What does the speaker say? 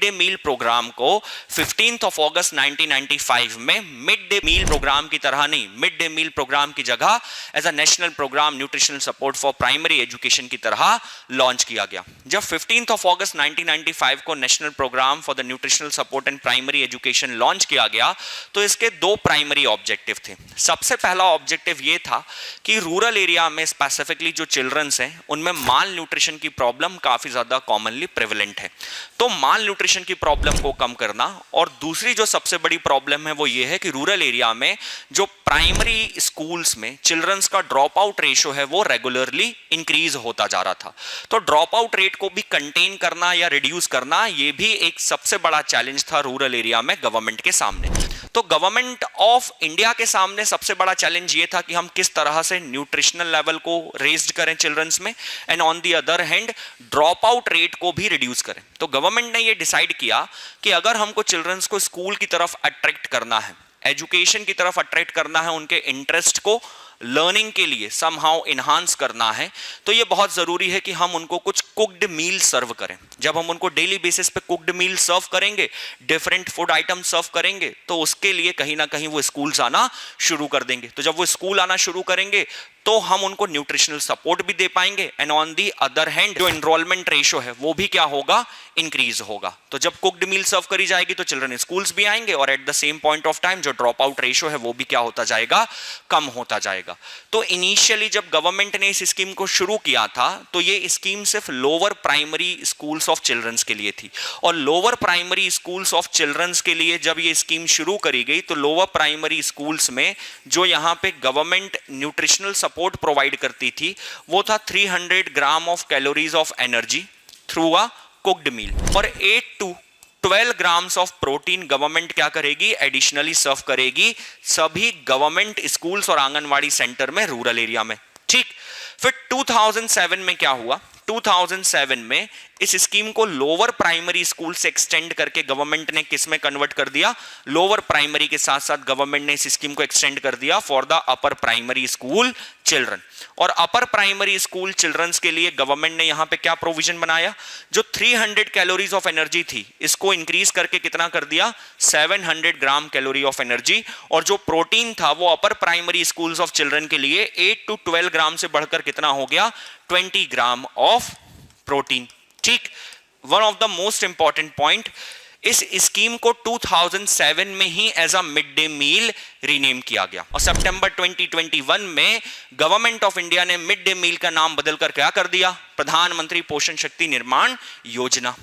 Day meal programme को 15 अगस्त 1995 में मिड डे मील प्रोग्राम की तरह नहीं, मिड डे मील प्रोग्राम की जगह as a national programme nutritional support for primary education की तरह लॉन्च किया गया। जब 15 अगस्त 1995 को national programme for the nutritional support and primary education launch किया गया तो इसके दो प्राइमरी ऑब्जेक्टिव थे। सबसे पहला ऑब्जेक्टिव यह था कि रूरल एरिया में स्पेसिफिकली जो चिल्ड्रंस हैं उनमें माल न्यूट्रिशन की प्रॉब्लम काफी ज्यादा कॉमनली प्रेवलेंट है, तो माल न्यूट्रिशन की प्रॉब्लम को कम करना। और दूसरी जो सबसे बड़ी प्रॉब्लम है वो ये है कि रूरल एरिया में जो प्राइमरी स्कूल्स में चिल्ड्रंस का ड्रॉप आउट रेशियो है वो रेगुलरली इंक्रीज होता जा रहा था। तो ड्रॉप आउट रेट को भी कंटेन करना या रिड्यूस करना ये भी एक सबसे बड़ा चैलेंज था रूरल एरिया में गवर्नमेंट के सामने। तो गवर्नमेंट ऑफ इंडिया के सामने सबसे बड़ा चैलेंज ये था कि हम किस तरह से न्यूट्रिशनल लेवल को रेज्ड करें चिल्ड्रंस में, and on the other hand drop out rate को भी रिड्यूस करें। तो गवर्नमेंट ने ये डिसाइड किया कि अगर हमको चिल्ड्रंस को स्कूल की तरफ अट्रैक्ट करना है, एजुकेशन की तरफ अट्रैक्ट करना है, उनके इंटरेस्ट को लर्निंग के लिए समहाउ इनहांस करना है, तो ये बहुत जरूरी है कि हम उनको कुछ कुक्ड मील सर्व करें। जब हम उनको डेली बेसिस पे कुक्ड मील सर्व करेंगे, डिफरेंट फूड आइटम सर्व करेंगे, तो उसके लिए कहीं ना कहीं वो स्कूल्स आना शुरू कर देंगे। तो जब वो स्कूल आना शुरू करेंगे तो हम उनको न्यूट्रिशनल सपोर्ट भी दे पाएंगे, and on the other hand जो एनरोलमेंट रेशियो है वो भी क्या होगा, इंक्रीज होगा। तो जब कुक्ड मील सर्व करी जाएगी तो चिल्ड्रन स्कूल्स भी आएंगे, और at the same point of time जो ड्रॉप आउट रेशियो है वो भी क्या होता जाएगा, कम होता जाएगा। तो इनिशियली जब गवर्नमेंट ने इस स्कीम को शुरू किया था तो ये स्कीम सिर्फ lower primary schools of childrens के लिए थी, और lower primary schools of childrens के लिए जब ये स्कीम शुरू करी गई तो लोअर प्राइमरी स्कूल्स में जो यहाँ पे गवर्नमेंट न्यूट्रिशनल सपोर्ट प्रोवाइड करती थी वो था 300 gram of calories of energy through a cooked meal, और 8 to 12 grams of protein government क्या करेगी, एडिशनली सर्व करेगी सभी गवर्नमेंट स्कूल्स और आंगनवाड़ी सेंटर में रूरल एरिया में। ठीक, फिर 2007 में क्या हुआ, 2007 में इस स्कीम को लोअर प्राइमरी स्कूल से एक्सटेंड करके गवर्नमेंट ने किस में कन्वर्ट कर दिया, लोअर प्राइमरी के साथ साथ गवर्नमेंट ने इस स्कीम को एक्सटेंड कर दिया for the upper primary school children. और अपर प्राइमरी स्कूल चिल्ड्रंस के लिए गवर्नमेंट ने यहां पे क्या प्रोविजन बनाया, जो 300 कैलोरीज ऑफ एनर्जी थी इसको इंक्रीज करके कितना कर दिया, 700 ग्राम कैलोरी ऑफ एनर्जी, और जो प्रोटीन था वो upper primary schools of children के लिए 8 to 12 ग्राम से बढ़कर कितना हो गया, 20 ग्राम ऑफ प्रोटीन। ठीक, one of the most important point, इस स्कीम को 2007 में ही as a mid day meal rename किया गया, और सितंबर 2021 में गवर्नमेंट ऑफ इंडिया ने मिड डे मील का नाम बदलकर क्या कर दिया, प्रधानमंत्री पोषण शक्ति निर्माण योजना।